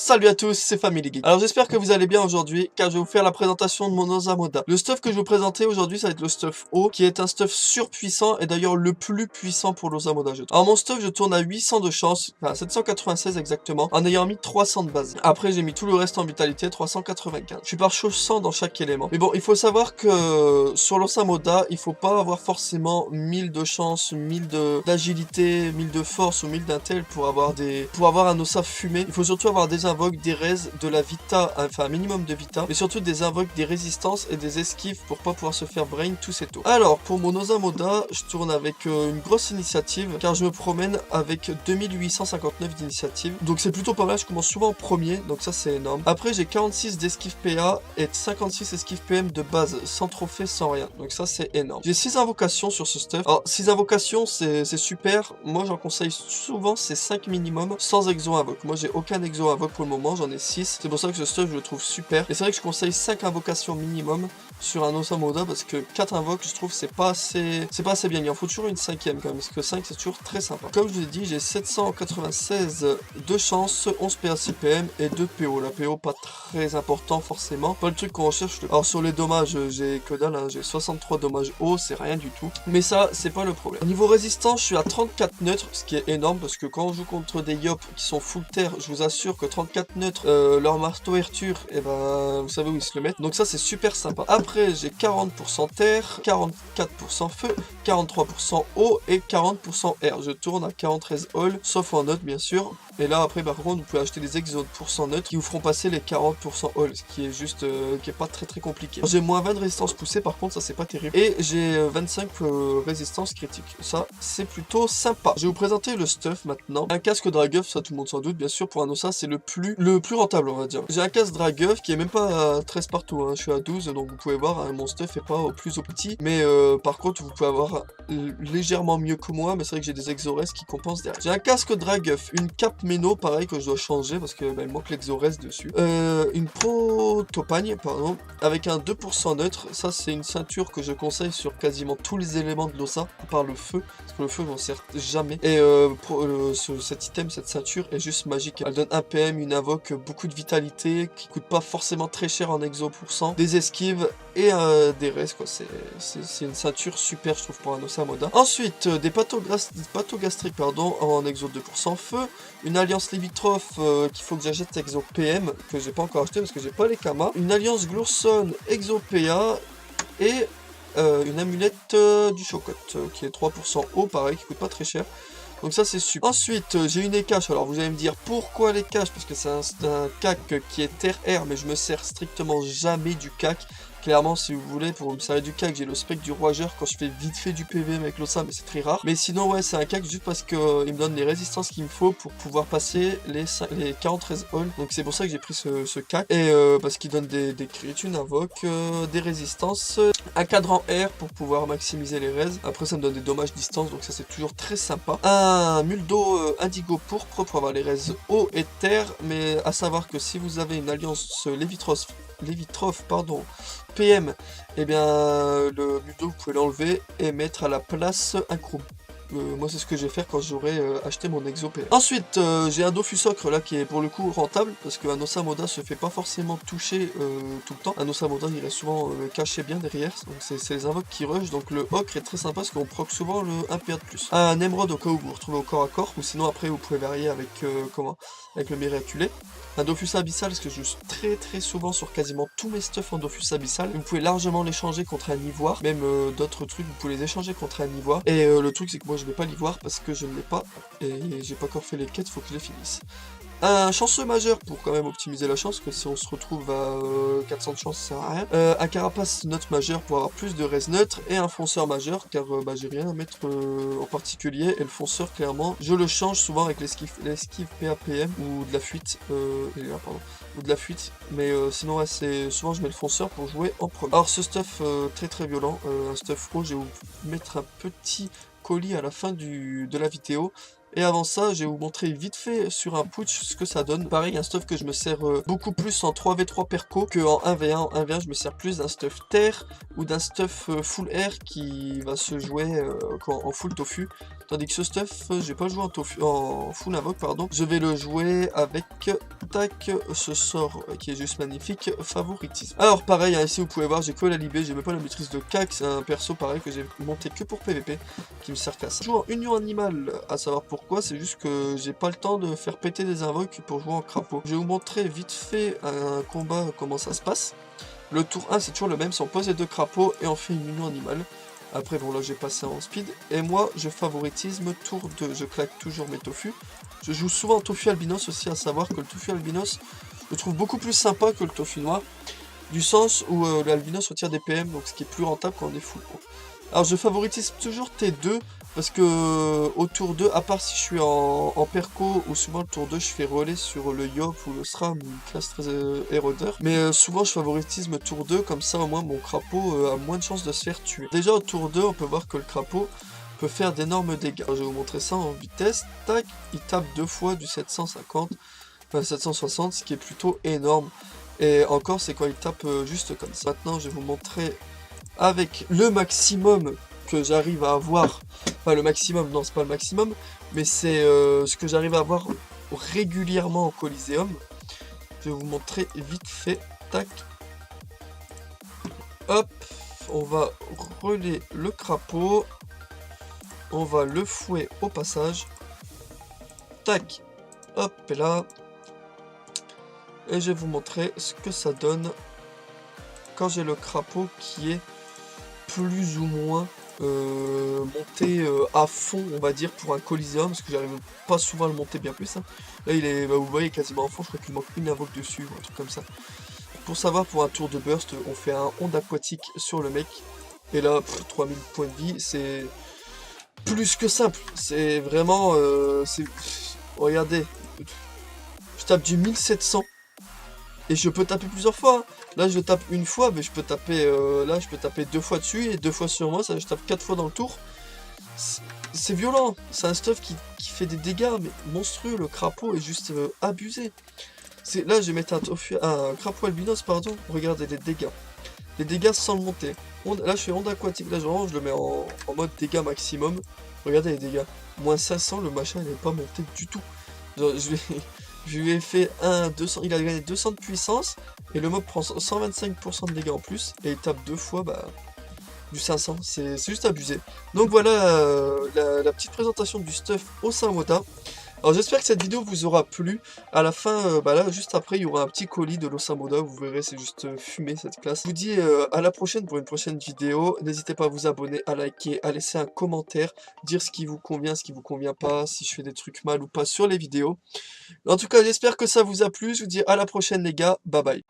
Salut à tous, c'est Family Geek. Alors j'espère que vous allez bien aujourd'hui, car je vais vous faire la présentation de mon Osamoda. Le stuff que je vais vous présenter aujourd'hui, ça va être le stuff O, qui est un stuff surpuissant, et d'ailleurs le plus puissant pour l'Osamoda. Alors mon stuff, je tourne à 800 de chance, enfin 796 exactement, en ayant mis 300 de base. Après j'ai mis tout le reste en vitalité, 395. Je suis par chose 100 dans chaque élément. Mais bon, il faut savoir que sur l'Osamoda, il faut pas avoir forcément 1000 de chance, 1000 d'agilité, 1000 de force ou 1000 d'intel pour avoir un Osa fumé. Il faut surtout avoir des invoques, des res, de la vita, enfin un minimum de vita, mais surtout des invoques, des résistances et des esquives pour pas pouvoir se faire brain tous ces tours. Alors pour mon Osamoda, je tourne avec une grosse initiative, car je me promène avec 2859 d'initiative, donc c'est plutôt pas mal. Je commence souvent en premier, donc ça c'est énorme. Après j'ai 46 d'esquive PA et 56 esquive PM de base, sans trophée, sans rien, donc ça c'est énorme. J'ai 6 invocations sur ce stuff. Alors 6 invocations c'est super, moi j'en conseille souvent c'est 5 minimum, sans exo invoque. Moi j'ai aucun exo invoque pour le moment, j'en ai 6, c'est pour ça que ce stuff je le trouve super. Et c'est vrai que je conseille 5 invocations minimum sur un Osamoda, parce que 4 invoques je trouve c'est pas assez bien. Il en faut toujours une cinquième quand même, parce que 5 c'est toujours très sympa. Comme je vous ai dit, j'ai 796 de chance, 11 PA CPM et 2 PO. La PO pas très important forcément, pas le truc qu'on recherche. Alors sur les dommages j'ai que dalle, hein. J'ai 63 dommages hauts, c'est rien du tout, mais ça c'est pas le problème. Au niveau résistance, je suis à 34 neutres, ce qui est énorme, parce que quand on joue contre des yop qui sont full terre, je vous assure que 34 neutres, leur marteau Arthur, et ben vous savez où ils se le mettent, donc ça c'est super sympa. Après j'ai 40% terre, 44% feu, 43% eau et 40% air. Je tourne à 43 all, sauf en note bien sûr. Et là après par contre vous pouvez acheter des exos de pourcent neutres qui vous feront passer les 40% all, ce qui est juste qui est pas très compliqué. J'ai moins 20 de résistance poussée, par contre ça c'est pas terrible. Et j'ai 25 résistance critique, ça c'est plutôt sympa. Je vais vous présenter le stuff maintenant. Un casque Dragueuf, ça tout le monde s'en doute bien sûr, pour un Osa c'est le plus rentable on va dire. J'ai un casque Dragueuf qui est même pas à 13 partout, hein. Je suis à 12, donc vous pouvez voir, hein, mon stuff est pas au plus au petit, mais par contre vous pouvez avoir légèrement mieux que moi, mais c'est vrai que j'ai des exores qui compensent derrière. J'ai un casque Dragueuf, une cape Méno pareil que je dois changer parce que il manque l'exores dessus, une protopagne pardon, avec un 2% neutre. Ça c'est une ceinture que je conseille sur quasiment tous les éléments de l'Osa, à part le feu, parce que le feu je m'en sers jamais. Et cet item, cette ceinture est juste magique. Elle donne 1 PM, une invoque, beaucoup de vitalité, qui coûte pas forcément très cher en exo %, des esquives et des restes quoi. C'est une ceinture super je trouve pour un Osamoda. Ensuite des pathogastriques pardon en exo 2% feu, une alliance limitrophe qu'il faut que j'achète exo PM, que j'ai pas encore acheté parce que j'ai pas les kamas, une alliance Glourson exo PA et une amulette du Chocotte qui est 3% haut pareil, qui coûte pas très cher. Donc ça c'est super. Ensuite j'ai une cache. Alors vous allez me dire pourquoi les caches, parce que c'est un cac qui est terre-air, mais je me sers strictement jamais du cac. Clairement, si vous voulez, pour me servir du cac, j'ai le spec du Roigeur quand je fais vite fait du PVM avec l'Osa, mais c'est très rare. Mais sinon, ouais, c'est un cac juste parce qu'il me donne les résistances qu'il me faut pour pouvoir passer les 43 halls. Donc c'est pour ça que j'ai pris ce cac. Et parce qu'il donne des crits, une invoque, des résistances, un cadran air pour pouvoir maximiser les res. Après, ça me donne des dommages distance, donc ça c'est toujours très sympa. Un muldo indigo pourpre pour avoir les res eau et terre, mais à savoir que si vous avez une alliance Lévitrophe, pardon, PM, et bien le muldo vous pouvez l'enlever et mettre à la place un chrome. Moi c'est ce que je vais faire quand j'aurai acheté mon exo PM. Ensuite j'ai un Dofus Ocre là qui est pour le coup rentable, parce qu'un Osamoda se fait pas forcément toucher tout le temps. Un Osamoda il reste souvent caché bien derrière, donc c'est les invoques qui rush, donc le Ocre est très sympa parce qu'on proc souvent le 1 PA de plus. Un Emerald au cas où vous vous retrouvez au corps à corps, ou sinon après vous pouvez varier avec avec le miraculé. Un Dofus Abyssal, parce que je joue très souvent sur quasiment tous mes stuff en Dofus Abyssal. Vous pouvez largement l'échanger contre un ivoire, même d'autres trucs, vous pouvez les échanger contre un ivoire. Et le truc c'est que moi je vais pas l'ivoire parce que je ne l'ai pas, et j'ai pas encore fait les quêtes, faut que je les finisse. Un chanceux majeur pour quand même optimiser la chance, que si on se retrouve à 400 de chance ça sert à rien. Un carapace note majeur pour avoir plus de res neutre, et un fonceur majeur car j'ai rien à mettre en particulier, et le fonceur clairement je le change souvent avec l'esquive PAPM ou de la fuite, ou de la fuite, mais sinon ouais, c'est souvent je mets le fonceur pour jouer en premier. Alors ce stuff très violent, un stuff rouge, je vais vous mettre un petit colis à la fin de la vidéo. Et avant ça, je vais vous montrer vite fait sur un putsch ce que ça donne. Pareil, un stuff que je me sers beaucoup plus en 3v3 perco que en 1v1. En 1v1, je me sers plus d'un stuff terre ou d'un stuff full air qui va se jouer en full tofu. Tandis que ce stuff, j'ai pas joué en full invoque, pardon. Je vais le jouer avec, tac, ce sort qui est juste magnifique, favoritisme. Alors pareil, hein, ici vous pouvez voir, j'ai que la libé, j'ai même pas la maîtrise de CAC, c'est un perso pareil que j'ai monté que pour PVP, qui me sert qu'à ça. Je joue en union animale, à savoir pourquoi, c'est juste que j'ai pas le temps de faire péter des invoques pour jouer en crapaud. Je vais vous montrer vite fait un combat, comment ça se passe. Le tour 1 c'est toujours le même, c'est on pose les deux crapauds et on fait une union animale. Après bon là j'ai passé en speed, et moi je favoritisme tour 2, je claque toujours mes tofu. Je joue souvent en tofu albinos aussi, à savoir que le tofu albinos, je le trouve beaucoup plus sympa que le tofu noir, du sens où l'albinos retire des PM, donc ce qui est plus rentable quand on est full. Alors je favorise toujours T2, parce que au tour 2, à part si je suis en perco, ou souvent le tour 2 je fais relais sur le Yop ou le SRAM, une classe très érodeur. Mais souvent je favorise tour 2, comme ça au moins mon crapaud a moins de chances de se faire tuer. Déjà au tour 2, on peut voir que le crapaud peut faire d'énormes dégâts. Alors, je vais vous montrer ça en vitesse. Tac, il tape 2 fois du 750, enfin 760, ce qui est plutôt énorme. Et encore c'est quand il tape juste comme ça. Maintenant je vais vous montrer avec le maximum que j'arrive à avoir, enfin le maximum, non c'est pas le maximum, mais c'est ce que j'arrive à avoir régulièrement au Coliseum. Je vais vous montrer vite fait, tac, hop, on va relayer le crapaud, on va le fouet au passage, tac, hop, et là, et je vais vous montrer ce que ça donne quand j'ai le crapaud qui est plus ou moins monté à fond, on va dire, pour un Coliseum, parce que j'arrive pas souvent à le monter bien plus. Hein. Là, il est, bah, vous voyez, quasiment à fond, je crois qu'il manque une invoque dessus, ou un truc comme ça. Pour savoir, pour un tour de burst, on fait un onde aquatique sur le mec, et là, 3000 points de vie, c'est plus que simple. C'est vraiment, regardez, je tape du 1700. Et je peux taper plusieurs fois. Hein. Là je tape une fois, mais je peux taper là je peux taper 2 fois dessus et 2 fois sur moi, ça je tape 4 fois dans le tour. C'est violent, c'est un stuff qui fait des dégâts mais monstrueux, le crapaud est juste abusé. Là je vais mettre un crapaud albinos, pardon, regardez les dégâts. Les dégâts sans le monter. Là je fais onde aquatique, là je le mets en mode dégâts maximum. Regardez les dégâts. Moins 500, le machin il n'est pas monté du tout. Genre, je lui ai fait 200, il a gagné 200 de puissance, et le mob prend 125% de dégâts en plus, et il tape 2 fois du 500, c'est juste abusé. Donc voilà la petite présentation du stuff au Samoda. Alors j'espère que cette vidéo vous aura plu. À la fin, là juste après il y aura un petit colis de l'Osamoda, vous verrez c'est juste fumé cette classe. Je vous dis à la prochaine pour une prochaine vidéo. N'hésitez pas à vous abonner, à liker, à laisser un commentaire, dire ce qui vous convient, ce qui vous convient pas, si je fais des trucs mal ou pas sur les vidéos. En tout cas j'espère que ça vous a plu, je vous dis à la prochaine les gars, bye bye.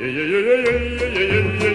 yeah, yeah, yeah, yeah, yeah, yeah, yeah, yeah.